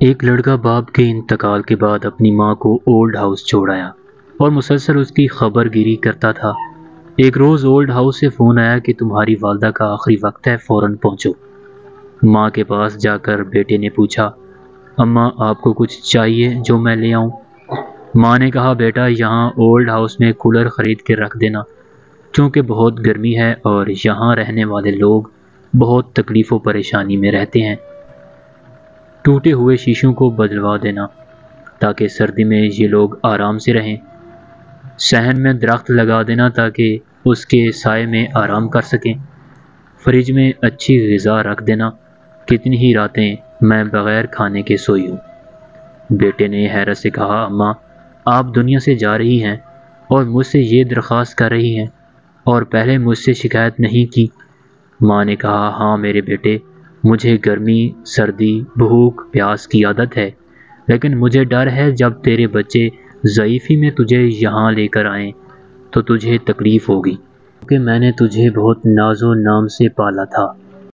ایک لڑکا باپ کے انتقال کے بعد اپنی ماں کو اولڈ ہاؤس چھوڑ آیا اور مسلسل اس کی خبر گیری کرتا تھا۔ ایک روز اولڈ ہاؤس سے فون آیا کہ تمہاری والدہ کا آخری وقت ہے، فوراً پہنچو۔ ماں کے پاس جا کر بیٹے نے پوچھا، اماں آپ کو کچھ چاہیے جو میں لے آؤں؟ ماں نے کہا، بیٹا یہاں اولڈ ہاؤس میں کولر خرید کے رکھ دینا، چونکہ بہت گرمی ہے اور یہاں رہنے والے لوگ بہت تکلیف و پریشانی میں رہتے ہیں۔ ٹوٹے ہوئے شیشوں کو بدلوا دینا تاکہ سردی میں یہ لوگ آرام سے رہیں۔ صحن میں درخت لگا دینا تاکہ اس کے سائے میں آرام کر سکیں۔ فریج میں اچھی غذا رکھ دینا، کتنی ہی راتیں میں بغیر کھانے کے سوئی ہوں۔ بیٹے نے حیرت سے کہا، اماں آپ دنیا سے جا رہی ہیں اور مجھ سے یہ درخواست کر رہی ہیں اور پہلے مجھ سے شکایت نہیں کی۔ ماں نے کہا، ہاں میرے بیٹے، مجھے گرمی، سردی، بھوک، پیاس کی عادت ہے، لیکن مجھے ڈر ہے جب تیرے بچے ضعیفی میں تجھے یہاں لے کر آئیں تو تجھے تکلیف ہوگی، کیونکہ میں نے تجھے بہت ناز و نام سے پالا تھا۔